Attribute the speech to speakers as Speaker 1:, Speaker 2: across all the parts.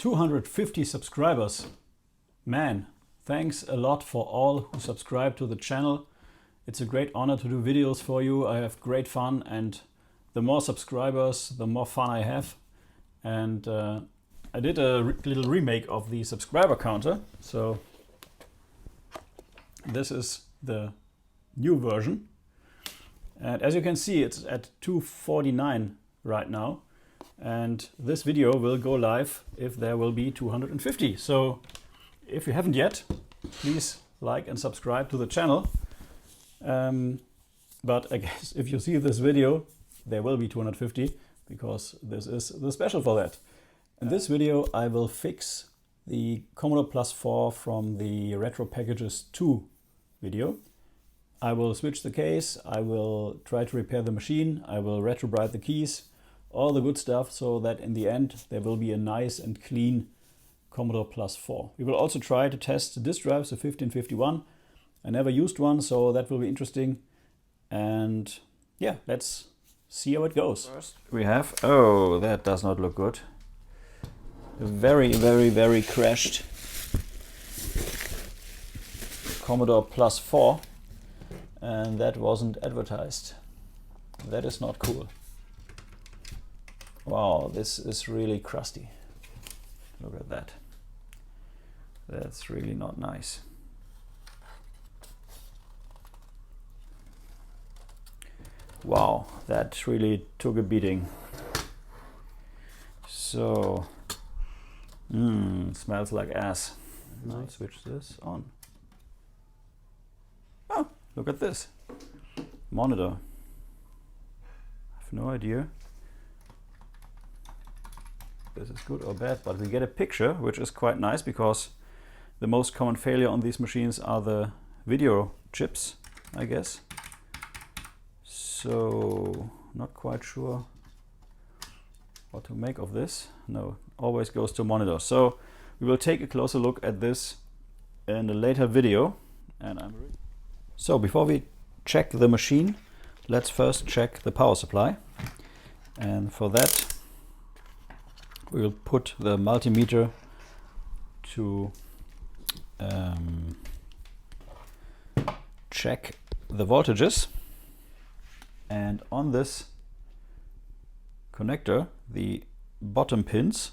Speaker 1: $250 subscribers. Man, thanks a lot for all who subscribe to the channel. It's a great honor to do videos for you. I have great fun, and the more subscribers, the more fun I have. And I did a little remake of the subscriber counter. So this is the new version. And as you can see, it's at 249 right now. And this video will go live if there will be 250. So if you haven't yet, please like and subscribe to the channel. But I guess if you see this video, there will be 250 because this is the special for that. In this video, I will fix the Commodore PLUS 4 from the Retro Packages 2 video. I will switch the case, I will try to repair the machine, I will retrobrite the keys, all the good stuff, so that in the end there will be a nice and clean Commodore PLUS 4. We will also try to test the disk drives, the 1551. I never used one, so that will be interesting. And yeah, let's see how it goes. First we have, oh, that does not look good. A very crashed Commodore PLUS 4, and that wasn't advertised. That is not cool. Wow, this is really crusty. Look at that. That's really not nice. Wow, that really took a beating. So, smells like ass. Now switch this on. Oh, look at this. Monitor. I have no idea this is good or bad, but we get a picture, which is quite nice because the most common failure on these machines are the video chips, I guess. So, not quite sure what to make of this. No, always goes to monitor. So, we will take a closer look at this in a later video. And so, before we check the machine, let's first check the power supply. And for that, we will put the multimeter to check the voltages. And on this connector, the bottom pins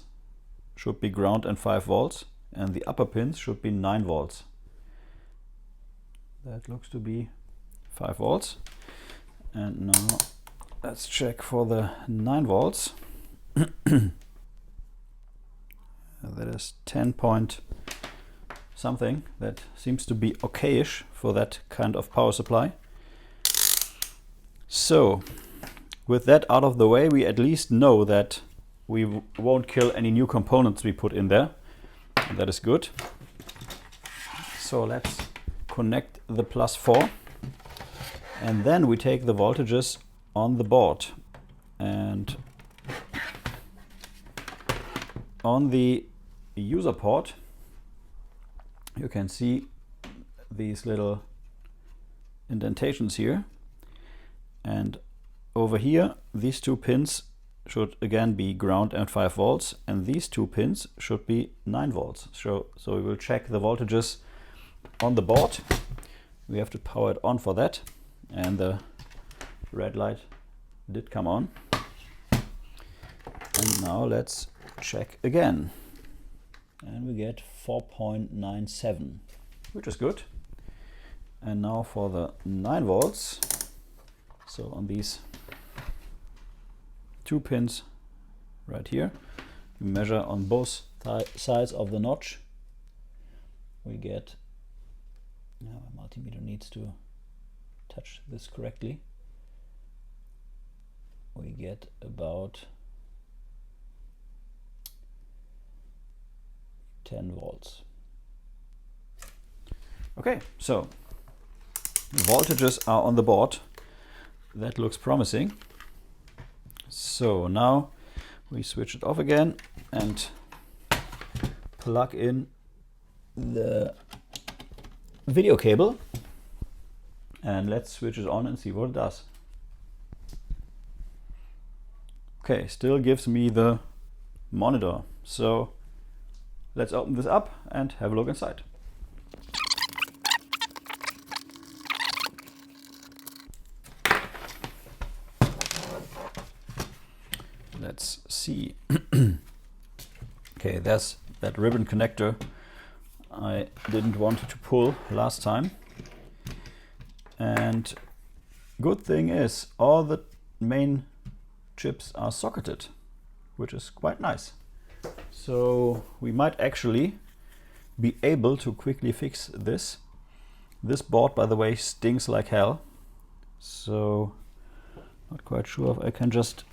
Speaker 1: should be ground and 5 volts, and the upper pins should be 9 volts. That looks to be 5 volts. And now let's check for the 9 volts. That is 10 point something. That seems to be okayish for that kind of power supply. So, with that out of the way, we at least know that we won't kill any new components we put in there. And that is good. So let's connect the PLUS 4. And then we take the voltages on the board. And on the user port, you can see these little indentations here. And over here, these two pins should again be ground and 5 volts, and these two pins should be 9 volts. So we will check the voltages on the board. We have to power it on for that, and the red light did come on. And now let's check again. And we get 4.97, which is good. And now for the 9 volts. So on these two pins right here, we measure on both sides of the notch. We get, now my multimeter needs to touch this correctly. We get about 10 volts. Okay, so voltages are on the board. That looks promising. So now we switch it off again and plug in the video cable, and let's switch it on and see what it does. Okay, still gives me the monitor. So let's open this up and have a look inside. Let's see. Okay, there's that ribbon connector I didn't want to pull last time. And good thing is all the main chips are socketed, which is quite nice. So we might actually be able to quickly fix this. This board, by the way, stinks like hell. So not quite sure if I can just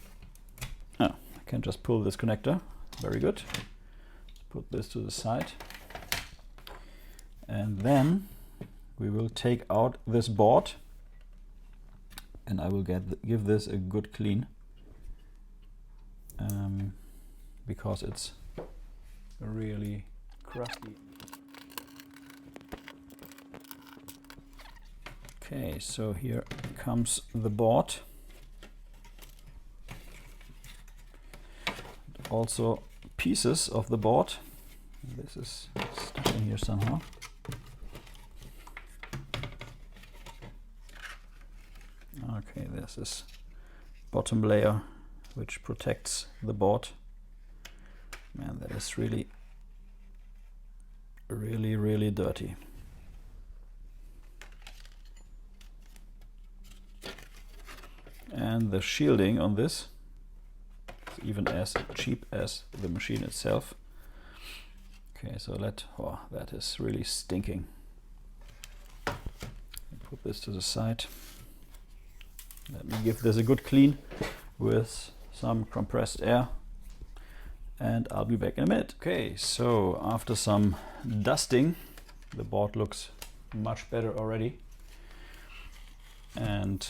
Speaker 1: pull this connector. Very good. Let's put this to the side. And then we will take out this board and I will give this a good clean, because it's really crusty. Okay, so here comes the board. Also pieces of the board. This is stuck in here somehow. Okay, there's this bottom layer which protects the board. Man, that is really dirty. And the shielding on this is even as cheap as the machine itself. Okay, so that is really stinking. Put this to the side. Let me give this a good clean with some compressed air and I'll be back in a minute. Okay, so after some dusting, the board looks much better already. And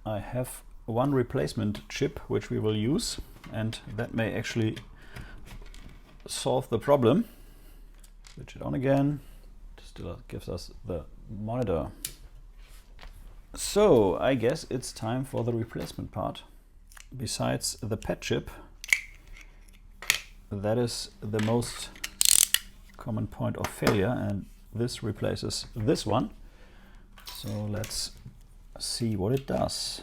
Speaker 1: I have one replacement chip which we will use, and that may actually solve the problem. Switch it on again. Still gives us the monitor. So I guess it's time for the replacement part. Besides the PET chip, that is the most common point of failure, and this replaces this one. So let's see what it does.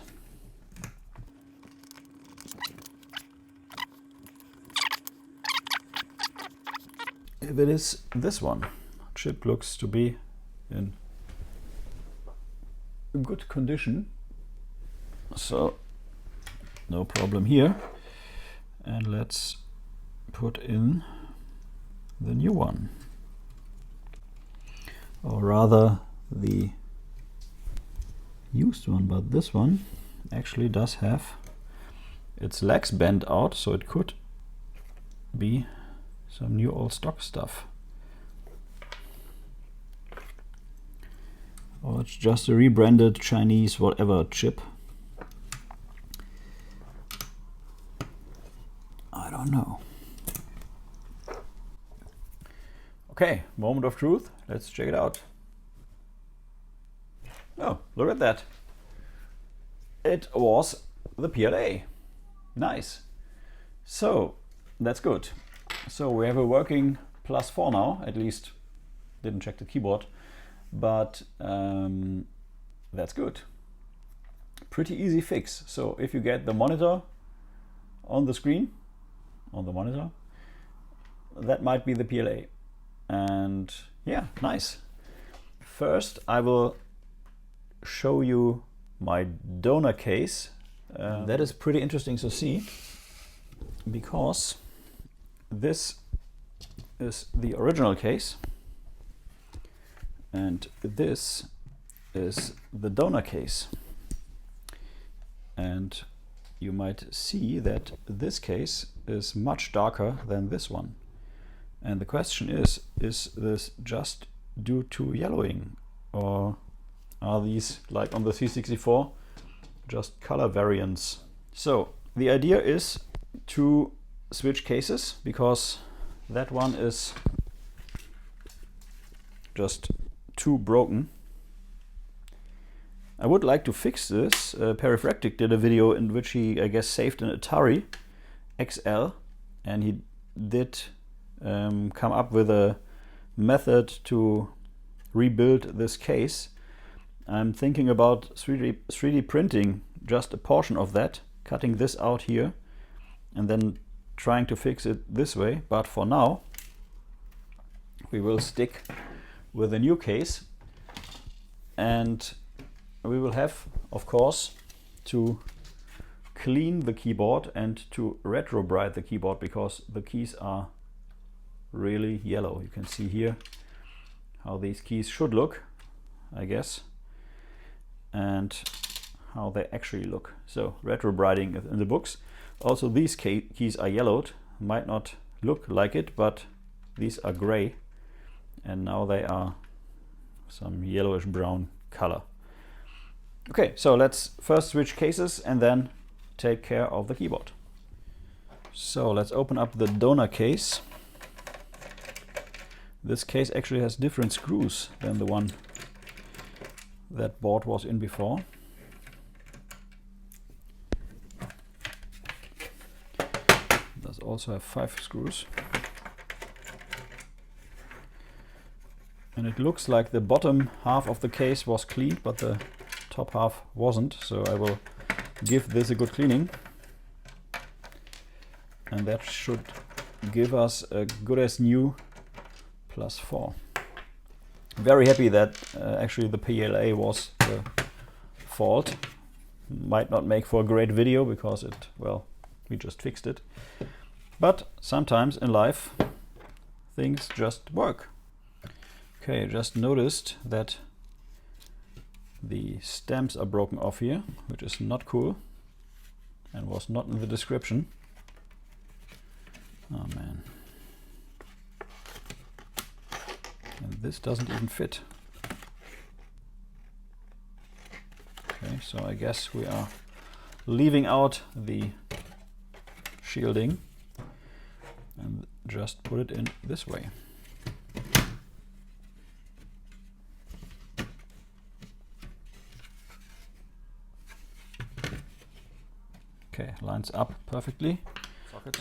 Speaker 1: If it is this one, chip looks to be in good condition, so no problem here. And let's put in the new one, or rather the used one, but this one actually does have its legs bent out, so it could be some new old stock stuff. Or it's just a rebranded Chinese whatever chip. I don't know. Okay, moment of truth. Let's check it out. Oh, look at that. It was the PLA. Nice. So that's good. So we have a working +4 now, at least didn't check the keyboard, but that's good. Pretty easy fix. So if you get the monitor on the screen, on the monitor, that might be the PLA. And yeah, nice. First I will show you my donor case. That is pretty interesting to see, because this is the original case and this is the donor case. And you might see that this case is much darker than this one. And the question is this just due to yellowing, or are these, like on the C64, just color variants? So the idea is to switch cases, because that one is just too broken. I would like to fix this. Periphractic did a video in which he, I guess, saved an Atari XL, and he did come up with a method to rebuild this case. I'm thinking about 3D printing just a portion of that, cutting this out here, and then trying to fix it this way. But for now, we will stick with a new case, and we will have, of course, to clean the keyboard and to retro-bright the keyboard, because the keys are really yellow. You can see here how these keys should look, I guess, and how they actually look. So retro-brighting in the books. Also, these keys are yellowed. Might not look like it, but these are gray, and now they are some yellowish brown color. Okay, so let's first switch cases and then take care of the keyboard. So let's open up the donor case. This case actually has different screws than the one that board was in before. It does also have 5 screws. And it looks like the bottom half of the case was cleaned, but the top half wasn't, so I will give this a good cleaning, and that should give us a good as new +4. Very happy that actually the PLA was the fault. Might not make for a great video because it, well, we just fixed it, but sometimes in life things just work. Okay, I just noticed that the stamps are broken off here, which is not cool and was not in the description. Oh man. And this doesn't even fit. Okay, so I guess we are leaving out the shielding and just put it in this way. Okay, lines up perfectly.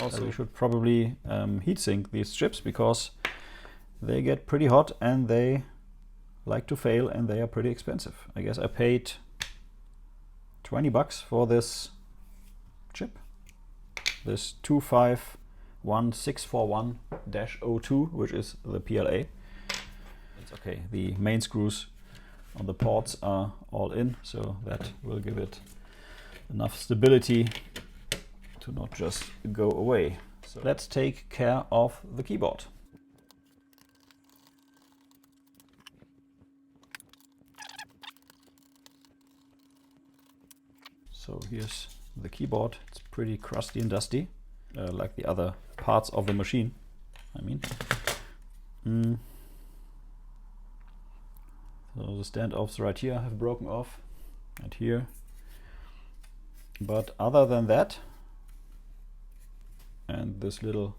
Speaker 1: Also, we should probably heatsink these chips, because they get pretty hot and they like to fail, and they are pretty expensive. I guess I paid 20 bucks for this chip, this 251641-02, which is the PLA. It's okay. The main screws on the ports are all in, so that will give it enough stability to not just go away. So let's take care of the keyboard. So here's the keyboard. It's pretty crusty and dusty, like the other parts of the machine, I mean. So the standoffs right here have broken off, and here. But other than that, and this little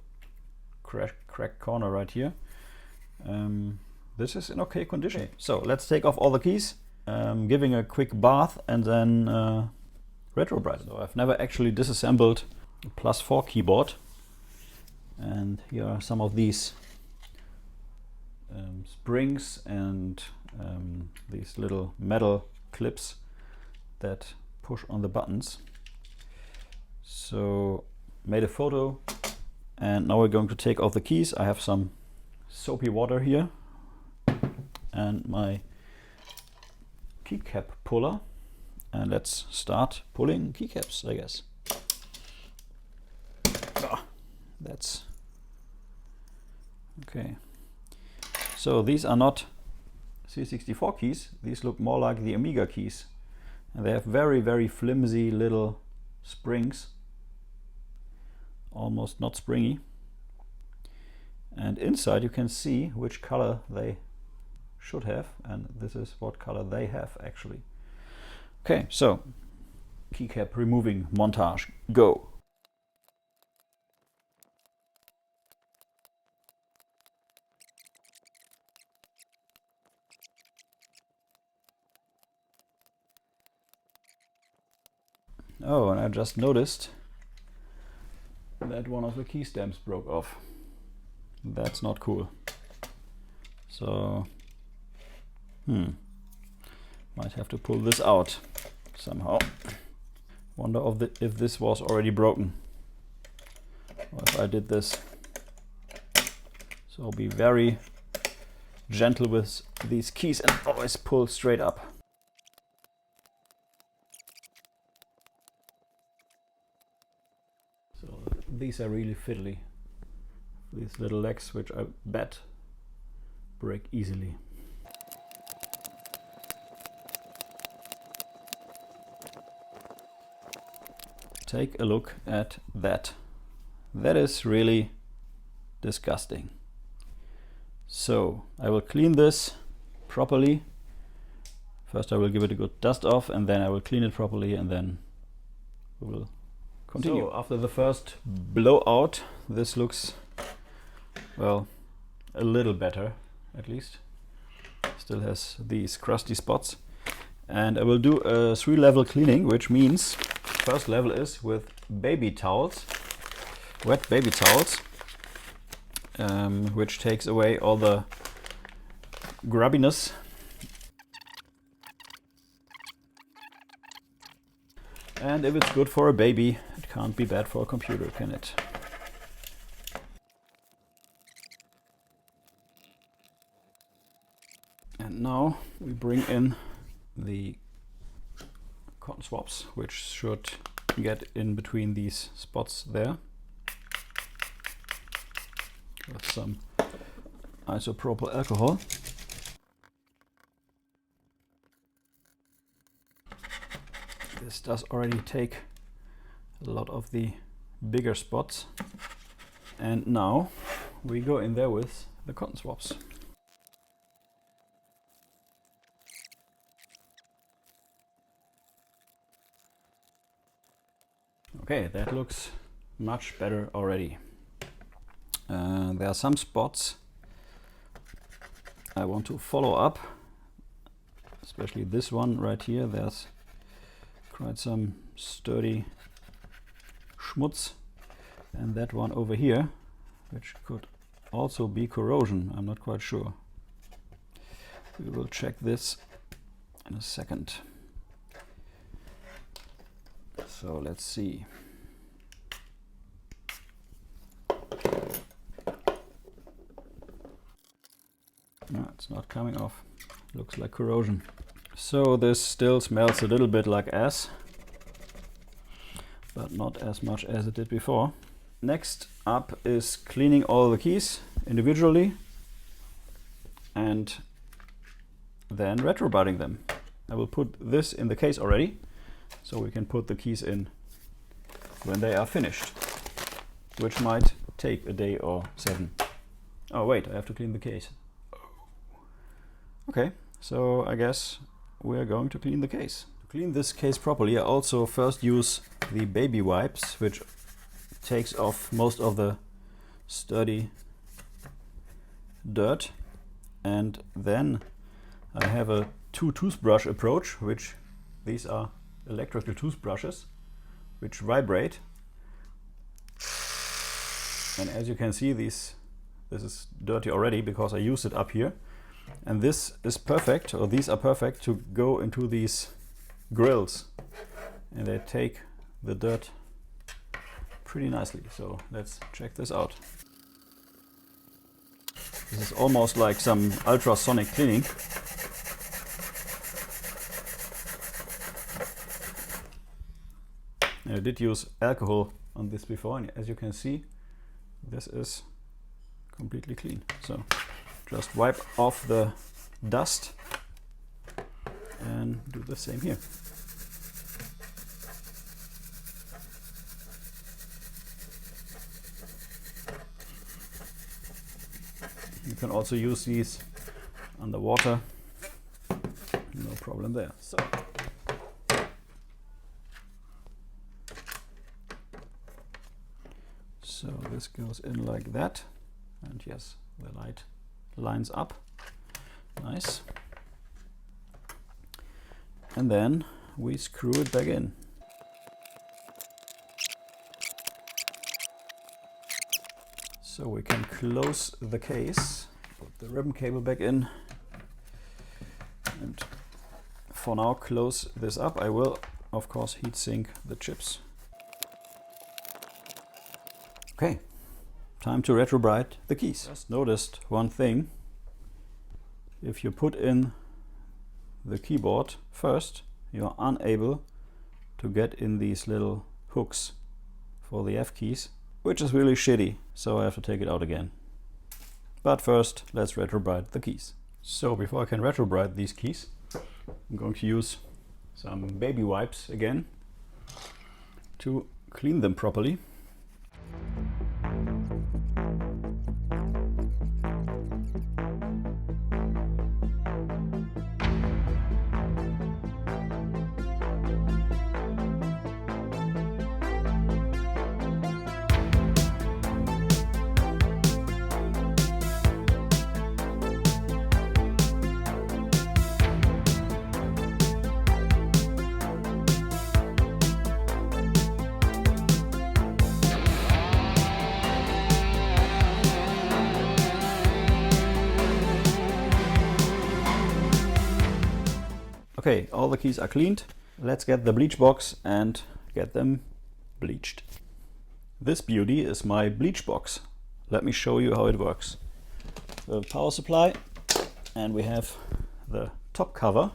Speaker 1: cracked corner right here, this is in okay condition. Okay, so let's take off all the keys, giving a quick bath, and then retro bright. So I've never actually disassembled a +4 keyboard, and here are some of these springs and these little metal clips that push on the buttons. So made a photo, and now we're going to take off the keys. I have some soapy water here and my keycap puller, and let's start pulling keycaps, I guess. That's okay. So these are not C64 keys, these look more like the Amiga keys, and they have very, very flimsy little springs, almost not springy, and inside you can see which color they should have, and this is what color they have actually. Okay, so keycap removing montage. Go! Oh, and I just noticed that one of the key stamps broke off. That's not cool. So, might have to pull this out somehow. Wonder if this was already broken, or if I did this. So be very gentle with these keys and always pull straight up. So these are really fiddly. These little legs, which I bet break easily. Take a look at that. That is really disgusting. So I will clean this properly. First I will give it a good dust off, and then I will clean it properly, and then we will continue. So after the first blowout, this looks, well, a little better at least. Still has these crusty spots. And I will do a 3-level cleaning, which means first level is with baby towels, wet baby towels, which takes away all the grubbiness. And if it's good for a baby, it can't be bad for a computer, can it? And now we bring in the cotton swabs, which should get in between these spots there, with some isopropyl alcohol. This does already take a lot of the bigger spots, and now we go in there with the cotton swabs. Okay, that looks much better already. There are some spots I want to follow up, especially this one right here. There's quite some sturdy schmutz, and that one over here, which could also be corrosion. I'm not quite sure. We will check this in a second. So let's see. No, it's not coming off. Looks like corrosion. So this still smells a little bit like ass, but not as much as it did before. Next up is cleaning all the keys individually and then retrobudding them. I will put this in the case already, so we can put the keys in when they are finished, which might take a day or 7. Oh wait, I have to clean the case. Okay, so I guess we are going to clean the case. To clean this case properly, I also first use the baby wipes, which takes off most of the sturdy dirt, and then I have a 2-toothbrush approach, which these are electrical toothbrushes which vibrate, and as you can see, this is dirty already because I used it up here, and this is perfect, or these are perfect to go into these grills, and they take the dirt pretty nicely. So let's check this out. This is almost like some ultrasonic cleaning. I did use alcohol on this before, and as you can see, this is completely clean. So just wipe off the dust and do the same here. You can also use these underwater, no problem there. So So this goes in like that, and yes, the light lines up. Nice. And then we screw it back in. So we can close the case, put the ribbon cable back in, and for now close this up. I will, of course, heat sink the chips. Okay, time to retrobrite the keys. Just noticed one thing. If you put in the keyboard first, you're unable to get in these little hooks for the F keys, which is really shitty, so I have to take it out again. But first, let's retrobrite the keys. So before I can retrobrite these keys, I'm going to use some baby wipes again to clean them properly. Okay, all the keys are cleaned. Let's get the bleach box and get them bleached. This beauty is my bleach box. Let me show you how it works. The power supply, and we have the top cover,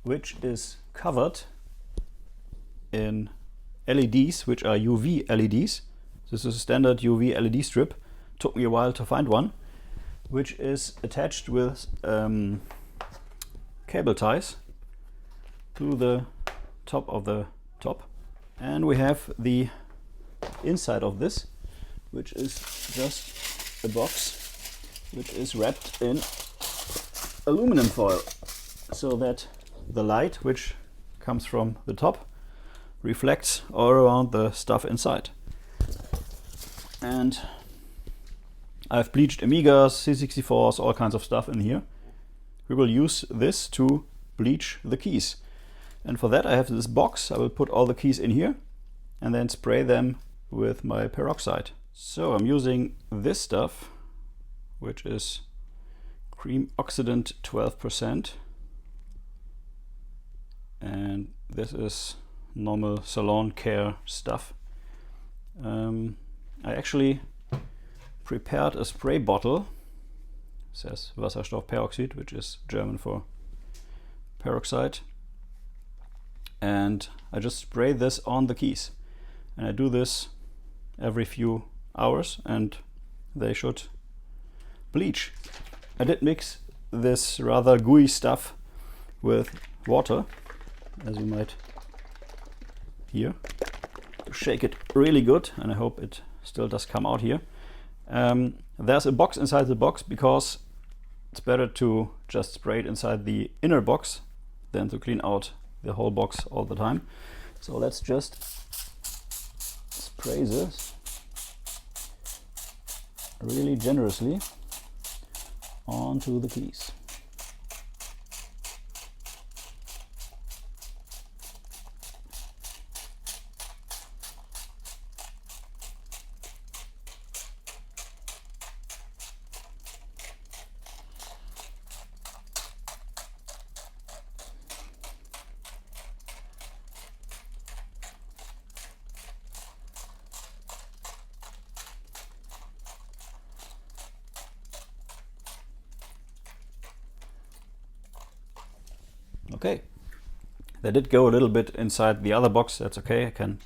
Speaker 1: which is covered in LEDs, which are UV LEDs. This is a standard UV LED strip. Took me a while to find one, which is attached with cable ties to the top of the top. And we have the inside of this, which is just a box which is wrapped in aluminum foil, so that the light which comes from the top reflects all around the stuff inside. And I've bleached Amigas, C64s, all kinds of stuff in here. We will use this to bleach the keys. And for that I have this box. I will put all the keys in here and then spray them with my peroxide. So I'm using this stuff, which is cream oxidant 12%. And this is normal salon care stuff. I actually prepared a spray bottle. It says Wasserstoffperoxid, which is German for peroxide. And I just spray this on the keys. And I do this every few hours and they should bleach. I did mix this rather gooey stuff with water, as you might hear, to shake it really good, and I hope it still does come out here. There's a box inside the box because it's better to just spray it inside the inner box than to clean out the whole box all the time. So let's just spray this really generously onto the keys. Okay, that did go a little bit inside the other box. That's okay, I can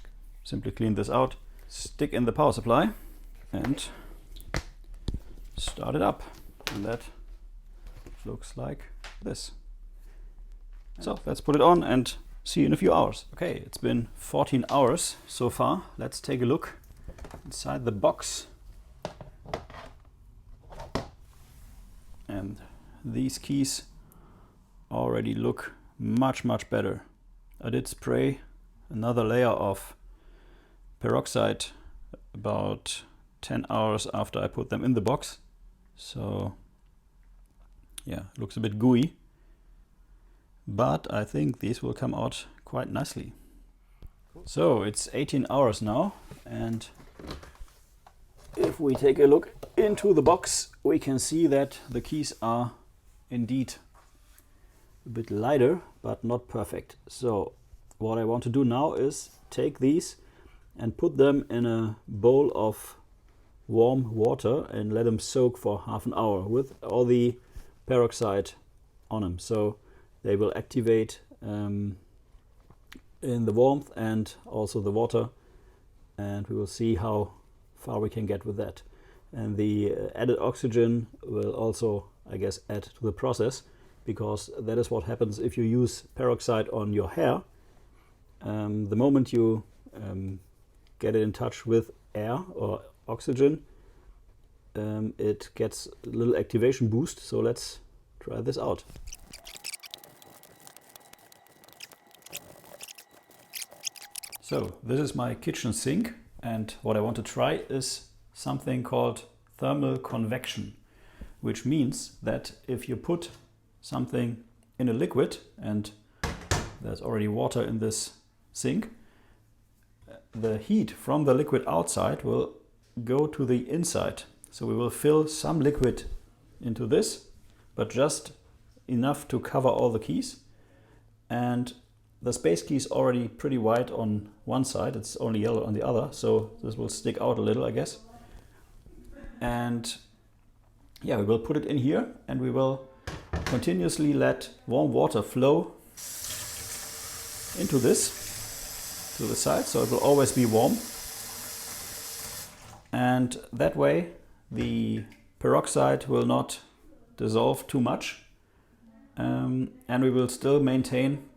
Speaker 1: simply clean this out, stick in the power supply and start it up, and that looks like this. So let's put it on and see you in a few hours. Okay, it's been 14 hours so far. Let's take a look inside the box. And these keys already look much better. I did spray another layer of peroxide about 10 hours after I put them in the box. So yeah, looks a bit gooey, but I think these will come out quite nicely. So it's 18 hours now, and if we take a look into the box, we can see that the keys are indeed a bit lighter, but not perfect. So what I want to do now is take these and put them in a bowl of warm water and let them soak for half an hour with all the peroxide on them. So they will activate in the warmth and also the water, and we will see how far we can get with that. And the added oxygen will also, I guess, add to the process, because that is what happens if you use peroxide on your hair. The moment you get it in touch with air or oxygen, it gets a little activation boost. So let's try this out. So this is my kitchen sink, and what I want to try is something called thermal convection, which means that if you put something in a liquid, and there's already water in this sink, the heat from the liquid outside will go to the inside. So we will fill some liquid into this, but just enough to cover all the keys. And the space key is already pretty white on one side, it's only yellow on the other, so this will stick out a little, I guess. And yeah, we will put it in here, and we will continuously let warm water flow into this, to the side, so it will always be warm. And that way the peroxide will not dissolve too much, and we will still maintain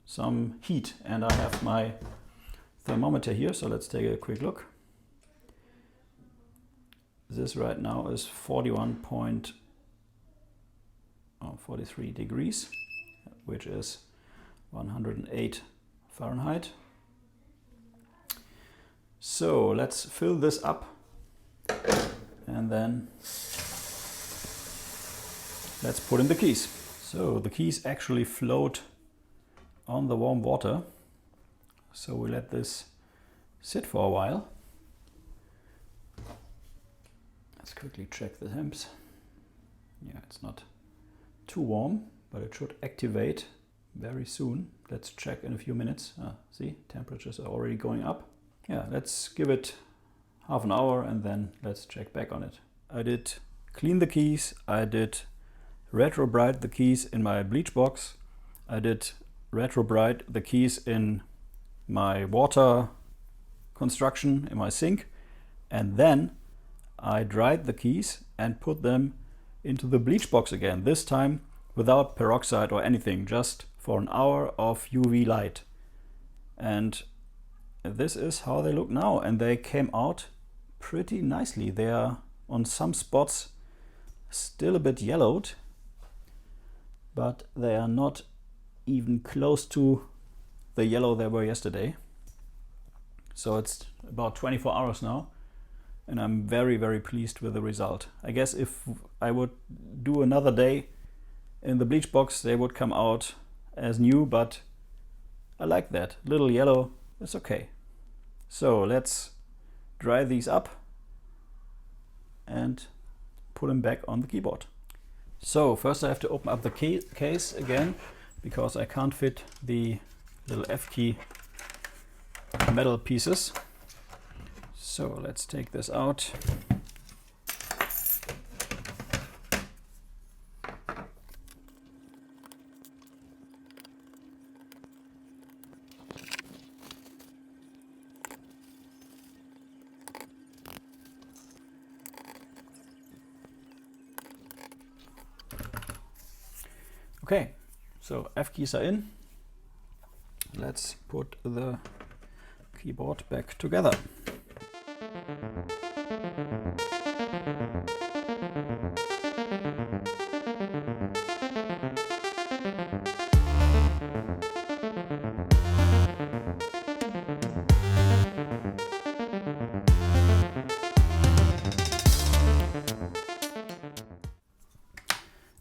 Speaker 1: some heat. And I have my thermometer here, so let's take a quick look. This right now is 43 degrees, which is 108 Fahrenheit. So let's fill this up, and then let's put in the keys. So the keys actually float on the warm water, so we let this sit for a while. Let's quickly check the temps. Yeah, it's not too warm, but it should activate very soon. Let's check in a few minutes. See, temperatures are already going up. Yeah, let's give it half an hour, and then let's check back on it. I did clean the keys, I did retro bright the keys in my bleach box, I did retro bright the keys in my water construction in my sink, and then I dried the keys and put them into the bleach box again, this time without peroxide or anything, just for an hour of UV light. And this is how they look now, and they came out pretty nicely. They are on some spots still a bit yellowed, but they are not even close to the yellow they were yesterday. So it's about 24 hours now, and I'm very, very pleased with the result. I guess if I would do another day in the bleach box, they would come out as new, but I like that. Little yellow, it's okay. So let's dry these up and put them back on the keyboard. So first I have to open up the case again, because I can't fit the little F key metal pieces. So let's take this out. Okay, so F keys are in. Let's put the keyboard back together.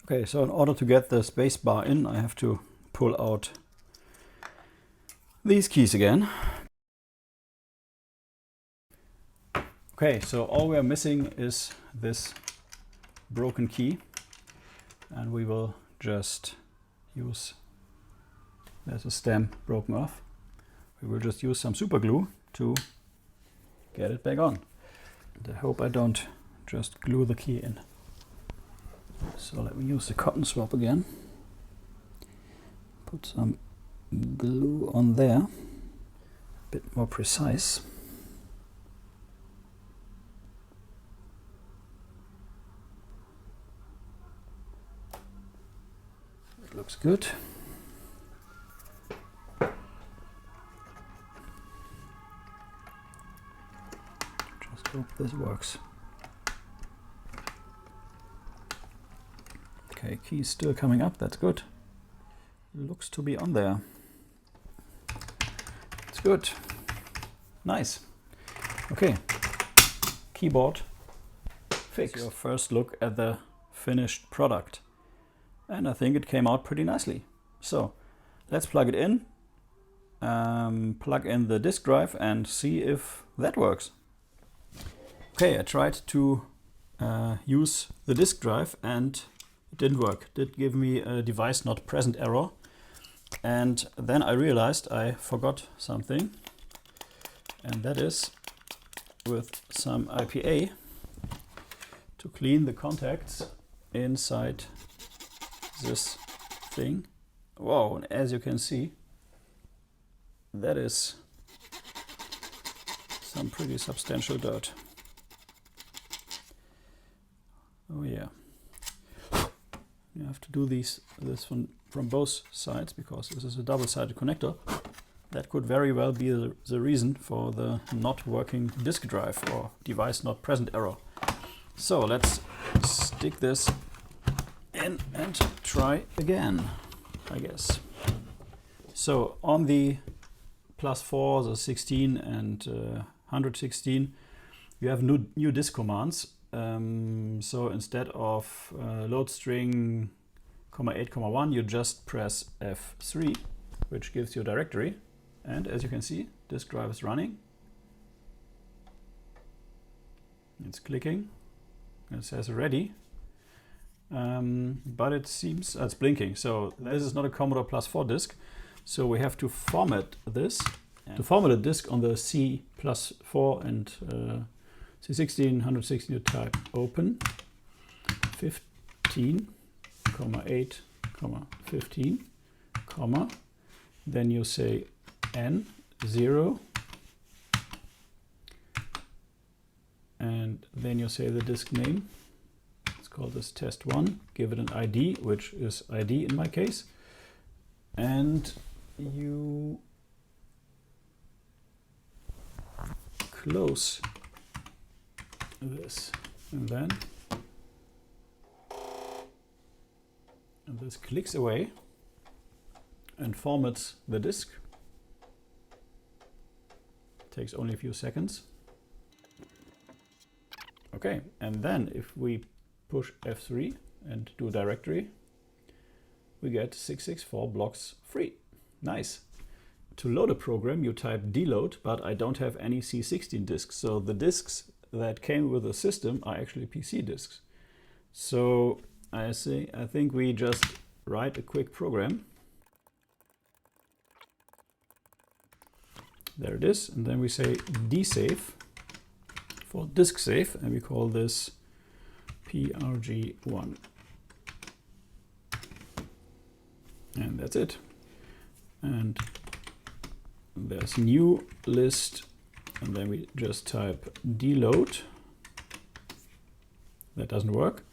Speaker 1: Okay, so in order to get the space bar in, I have to pull out these keys again. Okay, so all we are missing is this broken key, and we will just use, there's a stem broken off, we will just use some super glue to get it back on. And I hope I don't just glue the key in. So let me use the cotton swab again. Put some glue on there, a bit more precise. It looks good. Just hope this works. Okay, key's still coming up, that's good. Looks to be on there. It's good. Nice. Okay, keyboard fixed. Your first look at the finished product. And I think it came out pretty nicely. So let's plug it in, plug in the disk drive and see if that works. Okay, I tried to use the disk drive and it didn't work. It did give me a device not present error. And then I realized I forgot something. And that is with some IPA to clean the contacts inside this thing. Wow, and as you can see, that is some pretty substantial dirt. Oh yeah. You have to do this from both sides because this is a double-sided connector. That could very well be the reason for the not working disk drive or device not present error. So let's stick this in and try again, I guess. So on the +4, the 16 and 116, you have new disk commands. So instead of load string, ,8,1, you just press F3, which gives you a directory. And as you can see, disk drive is running. It's clicking. It says ready. But it seems it's blinking. So this is not a Commodore +4 disk. So we have to format this. To format a disk on the C+4 and C16, 116, you type open 15, 8, 15, comma, then you say N0, and then you say the disk name. Let's call this test1, give it an ID, which is ID in my case, and you close this, and then this clicks away and formats the disk. Takes only a few seconds. Okay, and then if we push F3 and do directory, we get 664 blocks free. Nice. To load a program, you type deload, but I don't have any C16 disks, so the disks that came with the system are actually PC disks. So I think we just write a quick program. There it is, and then we say dsave for disk save, and we call this PRG1. And that's it. And there's new list, and then we just type deload. That doesn't work,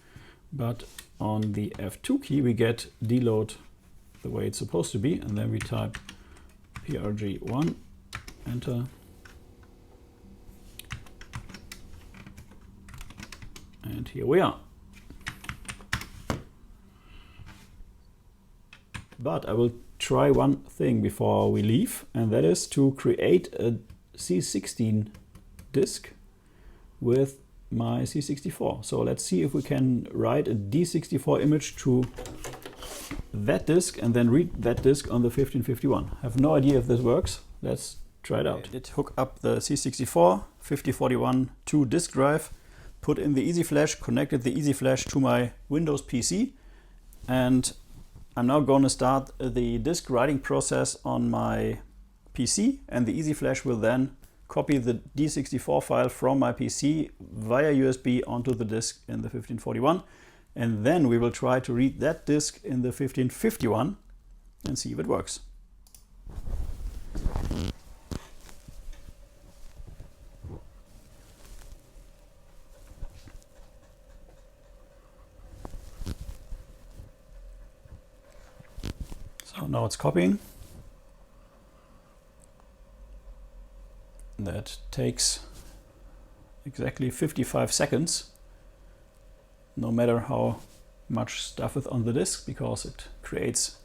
Speaker 1: but on the F2 key we get deload the way it's supposed to be, and then we type PRG1, enter, and here we are. But I will try one thing before we leave, and that is to create a C16 disk with my C64. So let's see if we can write a D64 image to that disk and then read that disk on the 1551. I have no idea if this works. Let's try it out. I did hook up the C64 5041 2 disk drive, put in the EasyFlash, connected the EasyFlash to my Windows PC, and I'm now going to start the disk writing process on my PC, and the EasyFlash will then copy the D64 file from my PC via USB onto the disk in the 1541, and then we will try to read that disk in the 1551 and see if it works. So now it's copying. That takes exactly 55 seconds, no matter how much stuff is on the disk, because it creates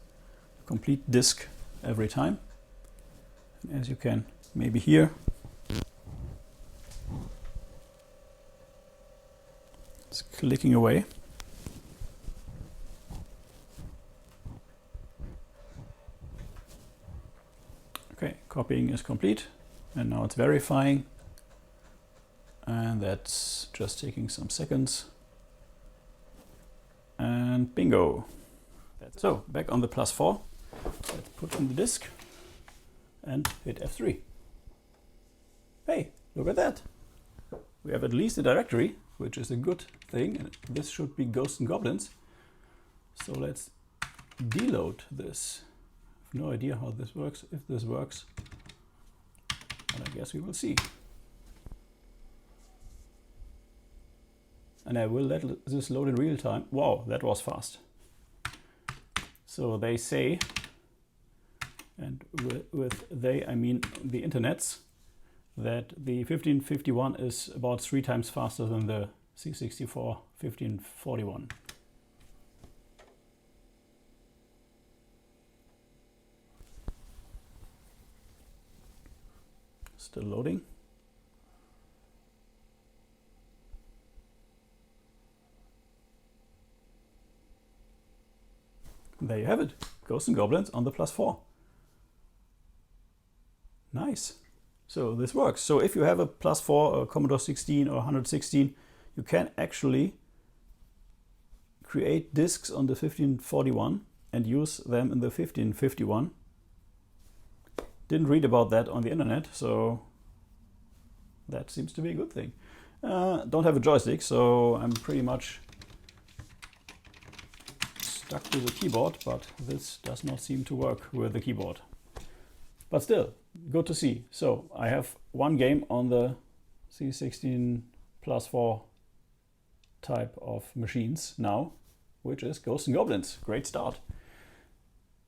Speaker 1: a complete disk every time. And as you can maybe hear, it's clicking away. Okay, copying is complete. And now it's verifying, and that's just taking some seconds. And bingo. So back on the +4, let's put in the disk and hit F3. Hey, look at that. We have at least a directory, which is a good thing. And this should be Ghosts and Goblins. So let's deload this. I have no idea how this works, if this works. But I guess we will see. And I will let this load in real time. Wow, that was fast. So they say, and with they I mean the internets, that the 1551 is about 3 times faster than the C64 1541. Still loading. There you have it. Ghosts and Goblins on the +4. Nice. So this works. So if you have a +4 or Commodore 16 or 116, you can actually create disks on the 1541 and use them in the 1551. Didn't read about that on the internet, so that seems to be a good thing. Don't have a joystick, so I'm pretty much stuck to the keyboard, but this does not seem to work with the keyboard. But still, good to see. So I have one game on the C16 +4 type of machines now, which is Ghosts and Goblins. Great start.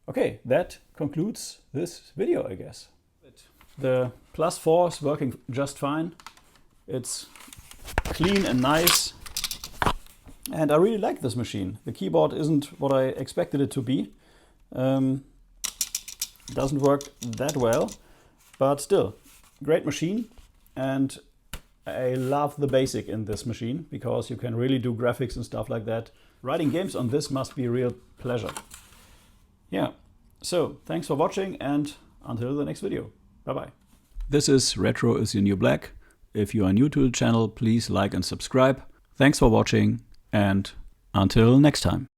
Speaker 1: Okay, that concludes this video, I guess. The +4 is working just fine. It's clean and nice. And I really like this machine. The keyboard isn't what I expected it to be. Doesn't work that well, but still, great machine. And I love the BASIC in this machine because you can really do graphics and stuff like that. Writing games on this must be a real pleasure. Yeah, so thanks for watching and until the next video. Bye-bye. This is Retro is Your New Black. If you are new to the channel, please like and subscribe. Thanks for watching and until next time.